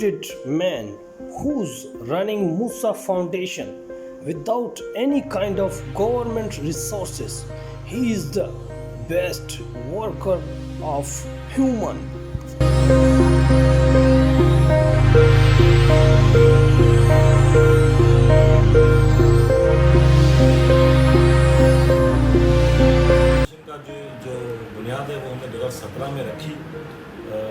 gifted man who's running Musa Foundation without any kind of government resources. He is the best worker of human. का जो बुनियाद है वो हमने 2017 में रखी।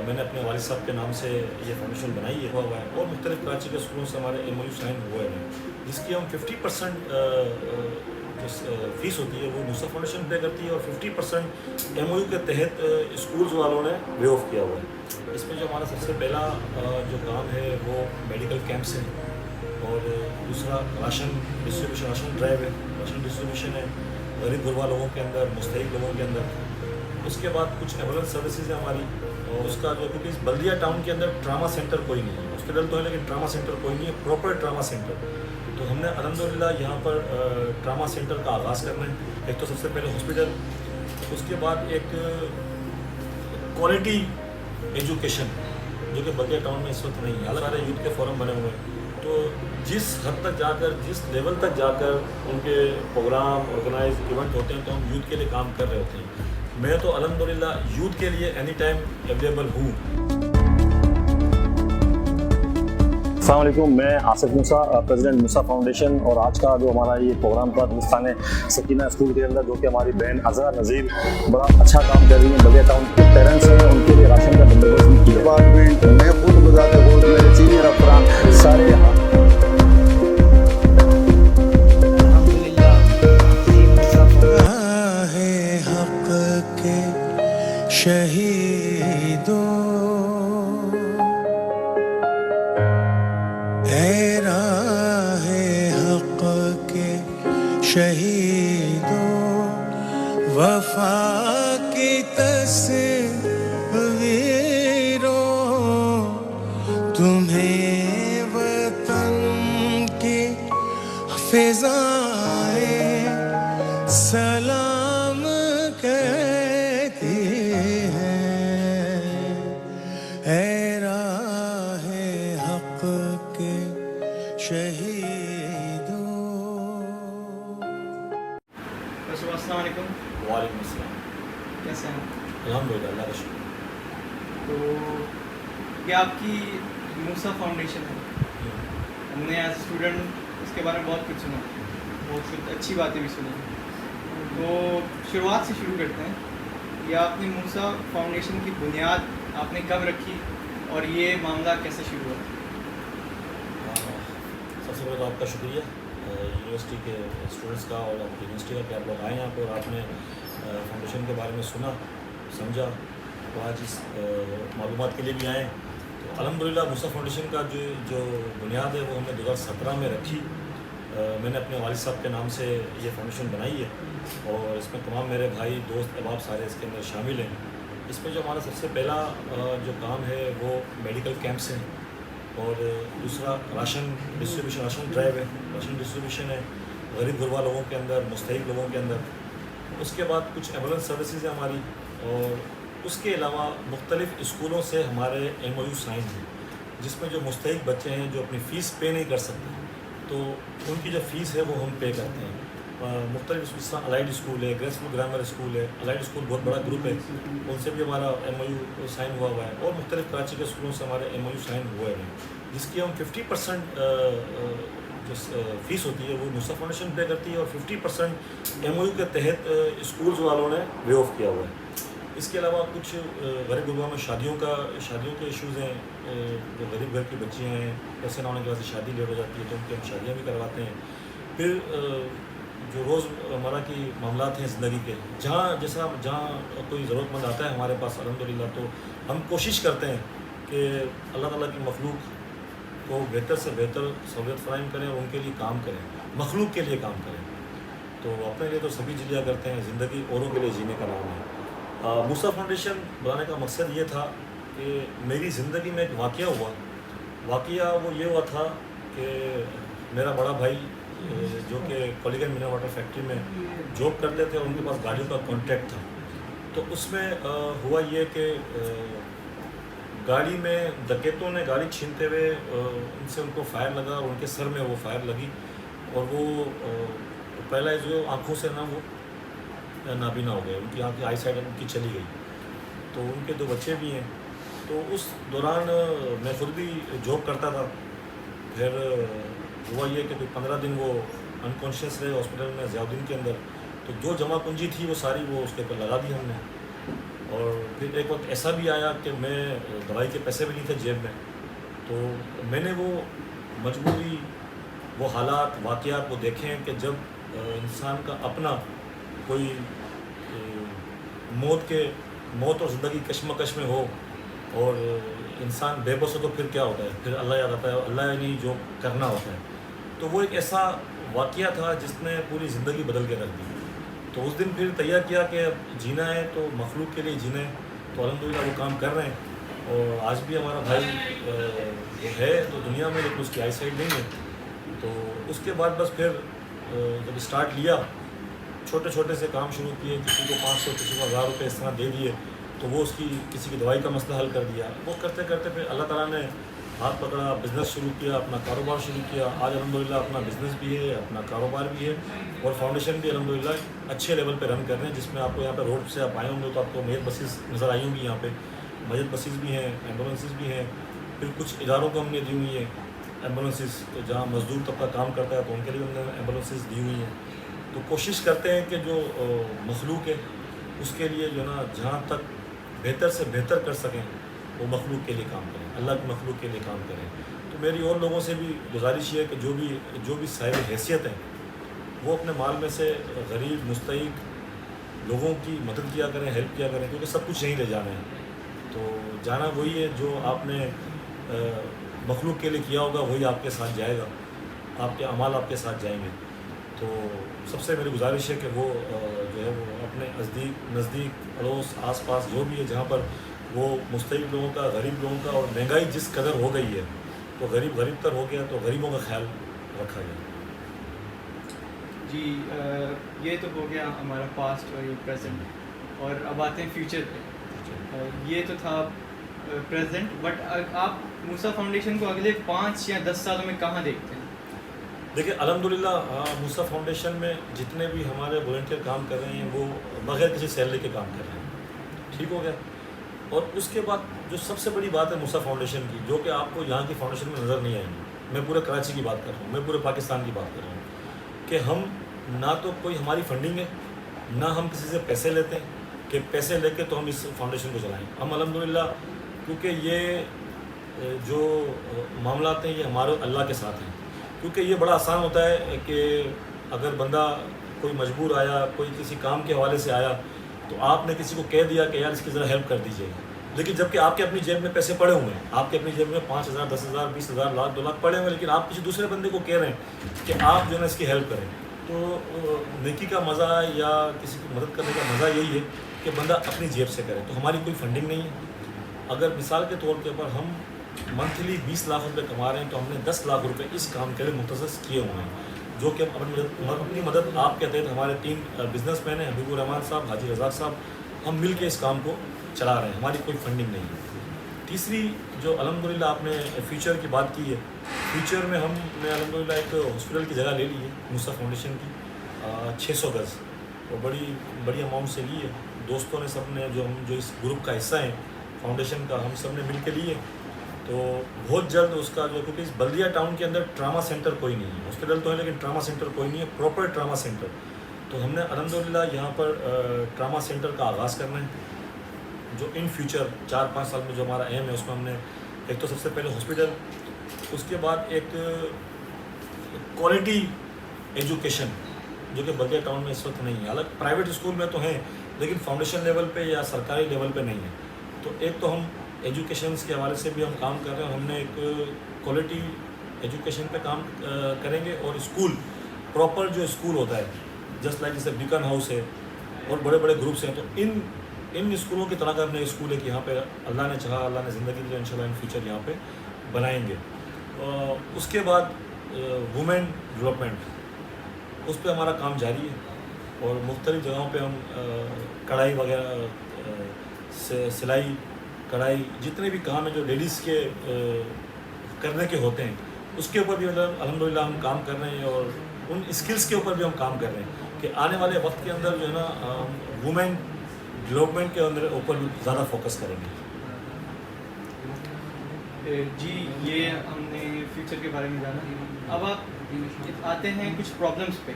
मैंने अपने वालिद साहब के नाम से ये फाउंडेशन बनाई है हुआ है और मुख्तलिफ कराची के स्कूलों से हमारे MOU साइन हुए हैं जिसकी हम 50% जो फ़ीस होती है वो मुसा फाउंडेशन पे करती है और 50% MOU के तहत स्कूल्स वालों ने वे ऑफ किया हुआ है। इसमें जो हमारा सबसे पहला जो काम है वो मेडिकल कैंप्स है और दूसरा राशन डिस्ट्रीब्यूशन, राशन ड्राइव है, राशन डिस्ट्रीब्यूशन है गरीब गुरबा लोगों के अंदर, मुस्तहिक लोगों के अंदर। उसके बाद कुछ एम्बुलेंस सर्विसेज है हमारी और उसका जो क्योंकि बल्दिया टाउन के अंदर ट्रामा सेंटर कोई नहीं है, हॉस्पिटल तो है लेकिन ट्रामा सेंटर कोई नहीं है, प्रॉपर ट्रामा सेंटर। तो हमने अल्हम्दुलिल्लाह यहाँ पर ट्रामा सेंटर का आगाज़ करना है। एक तो सबसे पहले हॉस्पिटल, उसके बाद एक क्वालिटी एजुकेशन जो कि बल्दिया टाउन में इस वक्त नहीं है। अलग सारे यूथ के फोरम बने हुए हैं तो जिस हद तक जाकर, जिस लेवल तक जाकर उनके प्रोग्राम ऑर्गेनाइज इवेंट होते हैं तो हम यूथ के लिए काम कर रहे होते हैं। मैं तो अल्हम्दुलिल्लाह यूथ के लिए एनी टाइम अवेलेबल हूँ। अस्सलाम वालेकुम, मैं आसिफ मूसा, प्रेसिडेंट मूसा फाउंडेशन। और आज का जो हमारा ये प्रोग्राम था हिंदुस्तान सकीना स्कूल के अंदर, जो कि हमारी बहन अज़रा नज़ीर बड़ा अच्छा काम कर रही है। बल्दिया टाउन के पेरेंट्स हैं, उनके लिए राशन का बंदोबस्त भी किया। डिपार्टमेंट मैं खुद गुजारते खुद मेरे सीनियर अफरान सारे यहाँ शहीदों ऐ राहे हक़ के शहीदों वफा की तस्वीरों तुम्हें वतन की फिज़ाएं सलाम कहती हैं। ऐ राहे हक़ के शहीदों। अस्सलाम वालेकुम। वालेकुम अस्सलाम। कैसे हैं? अल्हम्दुलिल्लाह, अल्लाह का शुक्र। तो ये आपकी मूसा फाउंडेशन है। हमने एज स्टूडेंट इसके बारे में बहुत कुछ सुना, बहुत कुछ अच्छी बातें भी सुनी। तो शुरुआत से शुरू करते हैं। ये आपने मूसा फाउंडेशन की बुनियाद आपने कब रखी और ये मामला कैसे शुरू हुआ? सबसे पहले तो आपका शुक्रिया यूनिवर्सिटी के स्टूडेंट्स का और आपकी यूनिवर्सिटी का कि आप लोग आए यहाँ पर और आपने फाउंडेशन के बारे में सुना, समझा और आज इस मालूमात के लिए भी आए। तो अल्हम्दुलिल्लाह मूसा फाउंडेशन का जो बुनियाद है वो हमने 2017 में रखी। मैंने अपने वालिद साहब के नाम से ये फाउंडेशन बनाई है और इसमें तमाम मेरे भाई दोस्त अहबाब सारे इसके अंदर शामिल हैं। इसमें जो हमारा सबसे पहला जो काम है वो मेडिकल कैंप्स हैं और दूसरा राशन डिस्ट्रीब्यूशन, राशन ड्राइव है, राशन डिस्ट्रीब्यूशन है गरीब गुरबा लोगों के अंदर, मुस्तहिक लोगों के अंदर। उसके बाद कुछ एम्बुलेंस सर्विसेज है हमारी और उसके अलावा मुख्तलिफ़ स्कूलों से हमारे MOU साइन हैं जिसमें जो मुस्तहिक बच्चे हैं जो अपनी फ़ीस पे नहीं कर सकते तो उनकी जो फ़ीस है वो हम पे करते हैं। मुख्तलिफ अलाइड स्कूल है, ग्रेसफुल ग्रामर स्कूल है, अलाइड स्कूल बहुत बड़ा ग्रुप है, उनसे भी हमारा MOU साइन हुआ है और मुख्तलिफ कराची के स्कूलों से हमारे MOU साइन हुए हैं जिसकी हम 50% जो फ़ीस होती है वो मुसा फाउंडेशन पे करती है और 50% MOU के तहत स्कूल्स वालों ने वे ऑफ किया हुआ है। इसके अलावा कुछ गरीब गुरबा में शादियों के इश्यूज़ हैं, जो गरीब घर की बच्चियाँ हैं, पैसे ना होने की वजह से शादी लेट हो जाती है तो उनकी हम शादियाँ भी करवाते हैं। फिर जो रोज़मर्रा की मामलात हैं ज़िंदगी के, जहाँ कोई ज़रूरतमंद आता है हमारे पास अल्हम्दुलिल्लाह तो हम कोशिश करते हैं कि अल्लाह ताला की मखलूक को बेहतर से बेहतर सहूलियत फ़राहम करें और उनके लिए काम करें, मखलूक के लिए काम करें। तो अपने लिए तो सभी जिलिया करते हैं, ज़िंदगी औरों के लिए जीने का नाम है। मूसा फाउंडेशन बनाने का मकसद ये था कि मेरी ज़िंदगी में एक वाक़या वो ये हुआ था कि मेरा बड़ा भाई जो कि कॉलिगन मिनरल वाटर फैक्ट्री में जॉब करते थे, उनके पास गाड़ियों का कॉन्ट्रैक्ट था। तो उसमें हुआ ये कि गाड़ी में डकैतों ने गाड़ी छीनते हुए उनसे उनको फायर लगा और उनके सर में वो फायर लगी और वो पहला जो आँखों से ना वो नाबीना हो गए, उनकी आँख की आई साइड उनकी चली गई। तो उनके 2 बच्चे भी हैं। तो उस दौरान मैं खुद भी जॉब करता था। फिर हुआ ये कि 15 दिन वो अनकॉन्शियस रहे हॉस्पिटल में ज़ियाउद्दीन के अंदर। तो जो जमा पूंजी थी वो सारी वो उसके ऊपर लगा दी हमने। और फिर एक वक्त ऐसा भी आया कि मैं दवाई के पैसे भी नहीं थे जेब में, तो मैंने वो मजबूरी, वो हालात, वाक़यात वो देखे हैं कि जब इंसान का अपना कोई मौत और ज़िंदगी कश्मकश में हो और इंसान बेबस हो तो फिर क्या होता है, फिर अल्लाह याद आता है, अल्लाह नहीं जो करना होता है। तो वो एक ऐसा वाक़या था जिसने पूरी ज़िंदगी बदल के रख दी। तो उस दिन फिर तैयार किया कि अब जीना है तो मखलूक के लिए जीना है। तो अल्हम्दुलिल्लाह वो काम कर रहे हैं और आज भी हमारा भाई है तो दुनिया में, लेकिन उसकी आई साइड नहीं है। तो उसके बाद बस फिर जब स्टार्ट लिया, छोटे छोटे से काम शुरू किए, किसी को 500 किसी को 1000 रुपये इस तरह दे दिए, तो वो उसकी किसी की दवाई का मसला हल कर दिया। वो करते करते फिर अल्लाह ताला ने हाथ पकड़ा, बिज़नेस शुरू किया, अपना कारोबार शुरू किया। आज अल्हम्दुलिल्लाह अपना बिज़नेस भी है, अपना कारोबार भी है और फाउंडेशन भी अल्हम्दुलिल्लाह अच्छे लेवल पे रन कर रहे हैं। जिसमें आपको यहाँ पे रोड से आप आए होंगे तो आपको मेयर बसेस नज़र आई होंगी, यहाँ पे मस्जिद बसेस भी हैं, एम्बुलेंसेस भी हैं। फिर कुछ इदारों को हमने दी हुई हैं एम्बुलेंसेस, जहाँ मजदूर तबका काम करता है तो उनके लिए हमने एम्बुलेंसेस दी हुई हैं। तो कोशिश करते हैं कि जो मखलूक है उसके लिए जो ना जहाँ तक बेहतर से बेहतर कर सकें वो मखलूक के लिए काम करें, अल्लाह के मखलूक के लिए काम करें। तो मेरी और लोगों से भी गुजारिश है कि जो भी साहिब हैसियत हैं वो अपने माल में से गरीब मुस्तहिक लोगों की मदद किया करें, हेल्प किया करें, क्योंकि सब कुछ यहीं ले जाना है। तो जाना वही है जो आपने मखलूक के लिए किया होगा, वही आपके साथ जाएगा, आपके अमाल आपके साथ जाएंगे। तो सबसे मेरी गुजारिश है कि वो जो है वो अपने नज़दीक अड़ोस आस पास जो भी है जहाँ पर वो मुस्तहिक लोगों का, गरीब लोगों का, और महंगाई जिस कदर हो गई है तो गरीब तर हो गया, तो गरीबों का ख्याल रखा गया। जी ये तो हो गया हमारा पास्ट और ये प्रेजेंट, और अब आते हैं फ्यूचर पे। ये तो था प्रेजेंट, बट आप मूसा फाउंडेशन को अगले 5 या 10 सालों में कहाँ देखते हैं? देखिए अल्हम्दुलिल्लाह मूसा फाउंडेशन में जितने भी हमारे वॉलंटियर काम कर रहे हैं वो बग़ैर किसी सैलरी के काम कर रहे हैं, ठीक हो गया। और उसके बाद जो सबसे बड़ी बात है मूसा फाउंडेशन की, जो कि आपको यहाँ की फाउंडेशन में नज़र नहीं आएंगी, मैं पूरे कराची की बात कर रहा हूँ, मैं पूरे पाकिस्तान की बात कर रहा हूँ, कि हम ना तो कोई हमारी फंडिंग है, ना हम किसी से पैसे लेते हैं कि पैसे लेके तो हम इस फाउंडेशन को चलाएँ। हम अल्हम्दुलिल्लाह, क्योंकि ये जो मामलात हैं ये हमारे अल्लाह के साथ हैं। क्योंकि ये बड़ा आसान होता है कि अगर बंदा कोई मजबूर आया, कोई किसी काम के हवाले से आया, तो आपने किसी को कह दिया कि यार इसकी ज़रा हेल्प कर दीजिए, लेकिन जबकि आपके अपनी जेब में पैसे पड़े हुए हैं, आपके अपनी जेब में 5000, 10,000, 20,000, लाख, 2 लाख पड़े हुए हैं, लेकिन आप किसी दूसरे बंदे को कह रहे हैं कि आप जो है ना इसकी हेल्प करें। तो नेकी का मज़ा या किसी की मदद करने का मज़ा यही है कि बंदा अपनी जेब से करे। तो हमारी कोई फंडिंग नहीं है। अगर मिसाल के तौर के ऊपर हम मंथली 20 लाख रुपए कमा रहे हैं तो हमने 10 लाख रुपए इस काम के लिए मुख्तसस किए हुए हैं, जो कि हम अपनी मदद आपके तहत हमारे 3 बिजनेसमैन हैं, हबीबुर रहमान साहब, हाजी रज़ाक साहब, हम मिल के इस काम को चला रहे हैं। हमारी कोई फंडिंग नहीं है। तीसरी जो अल्हम्दुलिल्लाह आपने फ्यूचर की बात की है, फ्यूचर में हमने अल्हम्दुलिल्लाह एक हॉस्पिटल की जगह ले ली है मूसा फाउंडेशन की, 600 गज़, और बड़ी अमाउंट से ली है। दोस्तों ने सब ने जो इस ग्रुप का हिस्सा है फाउंडेशन का, हम सब ने मिल के लिए। तो बहुत जल्द उसका जो, क्योंकि इस बल्दिया टाउन के अंदर ट्रामा सेंटर कोई नहीं है, हॉस्पिटल तो है लेकिन ट्रामा सेंटर कोई नहीं है, प्रॉपर ट्रामा सेंटर। तो हमने अल्हम्दुलिल्लाह यहाँ पर ट्रामा सेंटर का आगाज़ करना है, जो इन फ्यूचर 4-5 साल में जो हमारा एम है उसमें हमने एक तो सबसे पहले हॉस्पिटल, उसके बाद एक क्वालिटी एजुकेशन जो कि बल्दिया टाउन में इस वक्त नहीं है। हालांकि प्राइवेट स्कूल में तो हैं लेकिन फाउंडेशन लेवल पे या सरकारी लेवल पे नहीं है। तो एक तो हम एजुकेशन के हवाले से भी हम काम कर रहे हैं, हमने एक क्वालिटी एजुकेशन पे काम करेंगे, और स्कूल प्रॉपर जो स्कूल होता है जस्ट लाइक जैसे बीकन हाउस है और बड़े बड़े ग्रुप्स हैं, तो इन स्कूलों की तरह का हमने स्कूल है कि यहाँ पे अल्लाह ने चाहा, अल्लाह ने ज़िंदगी दी, इंशाल्लाह इन फ्यूचर यहाँ पे बनाएंगे। उसके बाद वुमेन डेवलपमेंट, उस पर हमारा काम जारी है, और मुख्तलिफ़ जगहों पे हम कढ़ाई वगैरह से सिलाई کڑھائی جتنے بھی کام ہیں جو لیڈیز کے کرنے کے ہوتے ہیں اس کے اوپر بھی الحمدللہ ہم کام کر رہے ہیں، اور ان اسکلس کے اوپر بھی ہم کام کر رہے ہیں کہ آنے والے وقت کے اندر جو ہے نا وومن ڈیولپمنٹ کے اندر اوپر زیادہ فوکس کریں گے. جی یہ ہم نے فیوچر کے بارے میں جانا. اب آپ آتے ہیں کچھ پرابلمس پہ.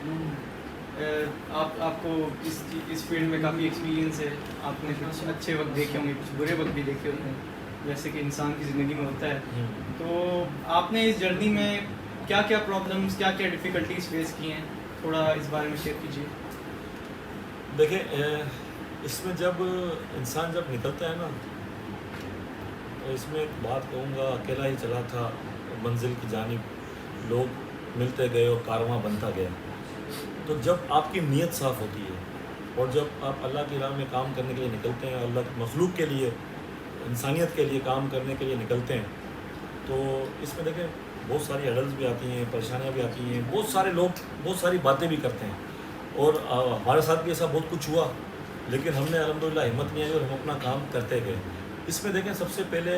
آپ کو اس فیلڈ میں کافی ایکسپیرینس ہے، آپ نے کچھ اچھے وقت دیکھے ہوں گے، کچھ برے وقت بھی دیکھے ہوتے ہیں جیسے کہ انسان کی زندگی میں ہوتا ہے. تو آپ نے اس جرنی میں کیا کیا پرابلمس، کیا کیا ڈیفیکلٹیز فیس کی ہیں، تھوڑا اس بارے میں شیئر کیجیے. دیکھیں اس میں جب انسان جب نکلتا ہے نا تو اس میں ایک بات کہوں گا، اکیلا ہی چلا تھا منزل کی جانب، لوگ ملتے گئے اور کارواں بنتا گیا. تو جب آپ کی نیت صاف ہوتی ہے اور جب آپ اللہ کی راہ میں کام کرنے کے لیے نکلتے ہیں، اللہ کی مخلوق کے لیے، انسانیت کے لیے کام کرنے کے لیے نکلتے ہیں، تو اس میں دیکھیں بہت ساری ہرڈلز بھی آتی ہیں، پریشانیاں بھی آتی ہیں، بہت سارے لوگ بہت ساری باتیں بھی کرتے ہیں، اور ہمارے ساتھ بھی ایسا بہت کچھ ہوا، لیکن ہم نے الحمدللہ ہمت نہیں آئی اور ہم اپنا کام کرتے گئے. اس میں دیکھیں سب سے پہلے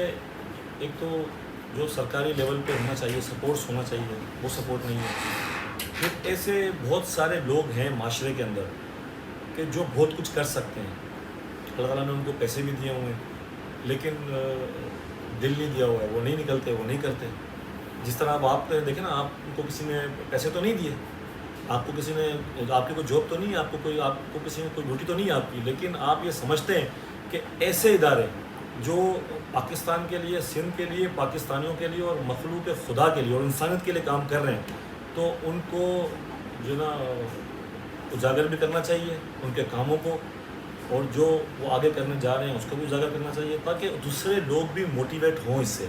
ایک تو جو سرکاری لیول پہ ہونا چاہیے، سپورٹس ہونا چاہیے، وہ سپورٹ نہیں ہے. پھر ایسے بہت سارے لوگ ہیں معاشرے کے اندر کہ جو بہت کچھ کر سکتے ہیں، اللہ تعالیٰ نے ان کو پیسے بھی دیے ہوئے ہیں، لیکن دل نہیں دیا ہوا ہے، وہ نہیں نکلتے، وہ نہیں کرتے. جس طرح اب آپ دیکھیں نا، آپ کو کسی نے پیسے تو نہیں دیے، آپ کو کسی نے، آپ کی کوئی جاب تو نہیں ہے، آپ کو کسی نے کوئی ڈیوٹی تو نہیں ہے آپ کی، لیکن آپ یہ سمجھتے ہیں کہ ایسے ادارے جو پاکستان کے لیے، سندھ کے لیے، پاکستانیوں کے لیے اور مخلوق خدا کے لیے اور انسانیت کے لیے کام کر رہے ہیں، تو ان کو جو نا اجاگر بھی کرنا چاہیے ان کے کاموں کو، اور جو وہ آگے کرنے جا رہے ہیں اس کو بھی اجاگر کرنا چاہیے، تاکہ دوسرے لوگ بھی موٹیویٹ ہوں اس سے،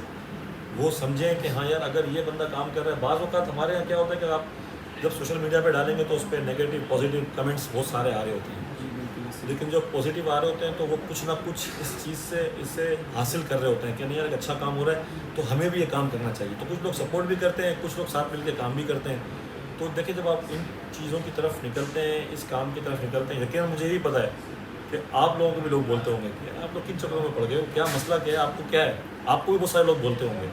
وہ سمجھیں کہ ہاں یار اگر یہ بندہ کام کر رہا ہے. بعض اوقات ہمارے یہاں کیا ہوتا ہے کہ آپ جب سوشل میڈیا پہ ڈالیں گے تو اس پہ نیگیٹو پازیٹیو کمنٹس بہت سارے آ رہے ہوتے ہیں، لیکن جو پازیٹیو آ رہے ہوتے ہیں تو وہ کچھ نہ کچھ اس چیز سے اس سے حاصل کر رہے ہوتے ہیں کہ نہیں یار ایک اچھا کام ہو رہا ہے تو ہمیں بھی یہ کام کرنا چاہیے. تو کچھ لوگ سپورٹ بھی کرتے ہیں، کچھ لوگ ساتھ مل کے کام بھی کرتے ہیں. تو دیکھیں جب آپ ان چیزوں کی طرف نکلتے ہیں، اس کام کی طرف نکلتے ہیں، یقیناً مجھے یہی پتہ ہے کہ آپ لوگوں کو بھی لوگ بولتے ہوں گے کہ آپ لوگ کن چکروں میں پڑ گئے ہو، کیا مسئلہ کیا ہے، آپ کو کیا ہے، آپ کو بھی بہت سارے لوگ بولتے ہوں گے.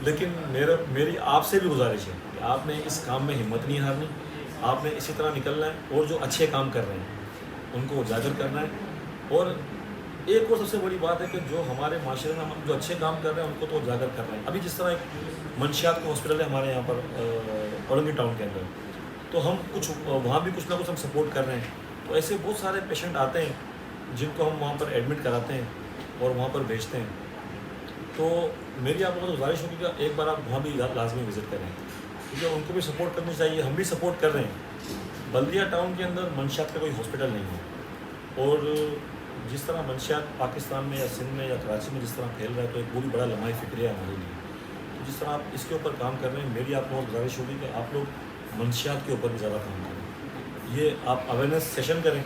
لیکن میری آپ سے بھی گزارش ہے کہ آپ نے اس کام میں ہمت نہیں ہارنی، آپ نے اسی طرح نکلنا ہے، اور جو اچھے کام کر رہے ہیں ان کو اجاگر کرنا ہے. اور ایک اور سب سے بڑی بات ہے کہ جو ہمارے معاشرے میں ہم جو اچھے کام کر رہے ہیں ان کو تو اجاگر کر رہے ہیں. ابھی جس طرح ایک منشیات کا ہاسپٹل ہے ہمارے یہاں پر اورنگی ٹاؤن کے اندر، تو ہم وہاں بھی کچھ نہ کچھ ہم سپورٹ کر رہے ہیں. تو ایسے بہت سارے پیشنٹ آتے ہیں جن کو ہم وہاں پر ایڈمٹ کراتے ہیں اور وہاں پر بھیجتے ہیں. تو میری آپ لوگوں کو گزارش ہوگی کہ ایک بار آپ وہاں بھی لازمی وزٹ کریں، کیونکہ ان کو بھی سپورٹ کرنی چاہیے، ہم بھی سپورٹ کر رہے ہیں. بلدیہ ٹاؤن کے اندر منشیات کا کوئی ہاسپٹل نہیں ہے، اور جس طرح منشیات پاکستان میں یا سندھ میں یا کراچی میں جس طرح پھیل رہا ہے تو ایک بہت بڑا لمحہ فکر ہے ہمارے لیے. تو جس طرح آپ اس کے اوپر کام کر رہے ہیں، میری آپ لوگوں کو گزارش ہوگی کہ آپ لوگ منشیات کے اوپر بھی زیادہ کام کریں. یہ آپ اویئرنیس سیشن کریں،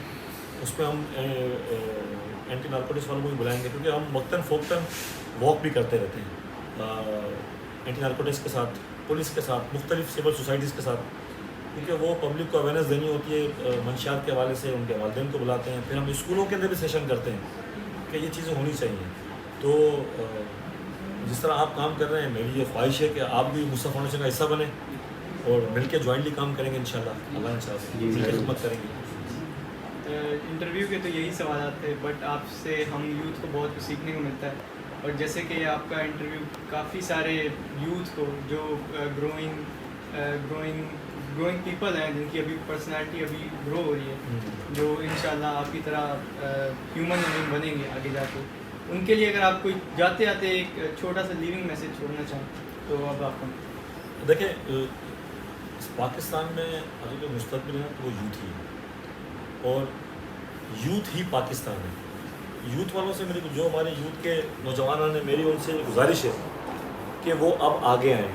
اس پہ ہم اینٹی نارکوٹکس والوں کو بھی بلائیں گے، کیونکہ ہم وقتاً فوقتاً واک بھی کرتے رہتے ہیں اینٹی نارکوٹکس کے ساتھ، پولیس کے ساتھ، مختلف سول سوسائٹیز کے ساتھ، کیونکہ وہ پبلک کو اویئرنیس دینی ہوتی ہے. منشیات کے حوالے سے ان کے والدین کو بلاتے ہیں، پھر ہم اسکولوں کے اندر بھی سیشن کرتے ہیں کہ یہ چیزیں ہونی چاہیے. تو جس طرح آپ کام کر رہے ہیں، میری یہ خواہش ہے کہ آپ بھی موسیٰ فاؤنڈیشن کا حصہ بنیں اور مل کے جوائنٹلی کام کریں گے انشاءاللہ، اللہ انشاءاللہ مل کے خدمت کریں گے. انٹرویو کے تو یہی سوالات تھے، بٹ آپ سے ہم یوتھ کو بہت کچھ سیکھنے کو ملتا ہے. اور جیسے کہ آپ کا انٹرویو کافی سارے یوتھ کو جو گروئنگ پیپل ہیں، جن کی ابھی پرسنالٹی ابھی گرو ہو رہی ہے، جو انشاءاللہ آپ کی طرح ہیومن بنیں گے آگے جا کے، ان کے لیے اگر آپ کوئی جاتے آتے ایک چھوٹا سا لیونگ میسیج چھوڑنا چاہیں تو اب آپ کو. دیکھیں پاکستان میں ابھی جو مستقبل ہے تو وہ یوتھ ہی ہے، اور یوتھ ہی پاکستان ہے. یوتھ والوں سے میری جو ہمارے یوتھ کے نوجوانوں نے، میری ان سے گزارش ہے کہ وہ اب آگے آئیں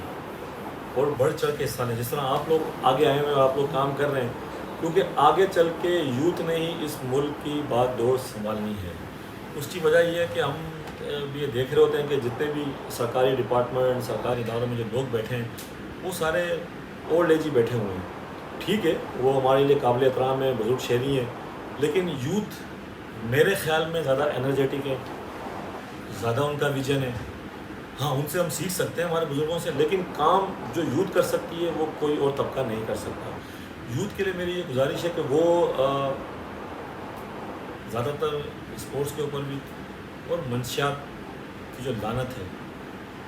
اور بڑھ چڑھ کے حصہ لیں. جس طرح آپ لوگ آگے آئے ہوئے، آپ لوگ کام کر رہے ہیں، کیونکہ آگے چل کے یوتھ نے ہی اس ملک کی بات دور سنبھالنی ہے. اس کی وجہ یہ ہے کہ ہم یہ دیکھ رہے ہوتے ہیں کہ جتنے بھی سرکاری ڈپارٹمنٹ، سرکاری اداروں میں جو لوگ بیٹھے ہیں وہ سارے اولڈ ایج ہی بیٹھے ہوئے ہیں. ٹھیک ہے، وہ ہمارے لیے قابل احترام ہے، بزرگ شہری ہیں، لیکن یوتھ میرے خیال میں زیادہ انرجیٹک ہے، ज़्यादा उनका विजन है। हाँ, उनसे हम सीख सकते हैं हमारे बुज़ुर्गों से, लेकिन काम जो यूथ कर सकती है वो कोई और तबका नहीं कर सकता। यूथ के लिए मेरी ये गुजारिश है कि वो ज़्यादातर स्पोर्ट्स के ऊपर भी और मंशियात की जो लानत है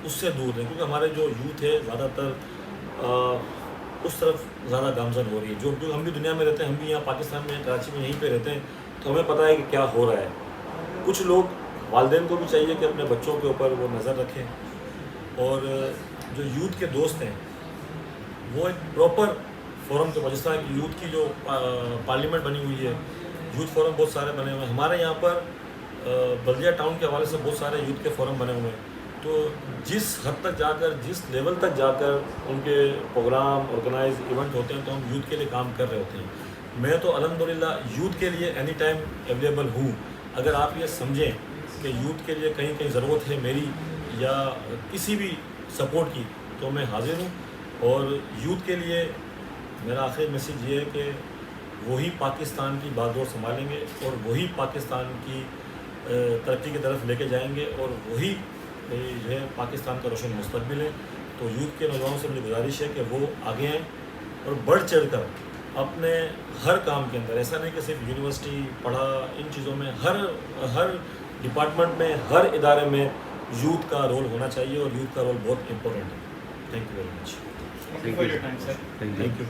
उससे दूर रहें, क्योंकि हमारे जो यूथ है ज़्यादातर उस तरफ ज़्यादा गामजन हो रही है। जो हम भी दुनिया में रहते हैं, हम भी यहाँ पाकिस्तान में कराची में यहीं पे रहते हैं, तो हमें पता है कि क्या हो रहा है। कुछ लोग वालिदैन को भी चाहिए कि अपने बच्चों के ऊपर वो नज़र रखें, और जो यूथ के दोस्त हैं वो एक प्रॉपर फोरम के जिस तरह की यूथ की जो पार्लियामेंट बनी हुई है, यूथ फोरम बहुत सारे बने हुए हैं। हमारे यहाँ पर बल्दिया टाउन के हवाले से बहुत सारे यूथ के फोरम बने हुए हैं। तो जिस हद तक जाकर, जिस लेवल तक जाकर उनके प्रोग्राम ऑर्गेनाइज इवेंट होते हैं, तो हम यूथ के लिए काम कर रहे होते हैं। मैं तो अल्हम्दुलिल्लाह यूथ के लिए एनी टाइम अवेलेबल हूँ। अगर आप ये समझें कि यूथ के लिए कहीं कहीं ज़रूरत है मेरी या किसी भी सपोर्ट की, तो मैं हाजिर हूँ। और यूथ के लिए मेरा आखिरी मैसेज ये है कि वही पाकिस्तान की बागडोर संभालेंगे और वही पाकिस्तान की तरक्की की तरफ लेके जाएंगे, और वही जो है पाकिस्तान का रोशन मुस्तकबिल है। तो यूथ के नौजवानों से मुझे गुजारिश है कि वो आगे आएँ और बढ़ चढ़ कर अपने हर काम के अंदर, ऐसा नहीं कि सिर्फ यूनिवर्सिटी पढ़ा, इन चीज़ों में हर डिपार्टमेंट में, हर इदारे में यूथ का रोल होना चाहिए, और यूथ का रोल बहुत इम्पोर्टेंट है। Thank you very much. Thank you for your time, sir. Thank you.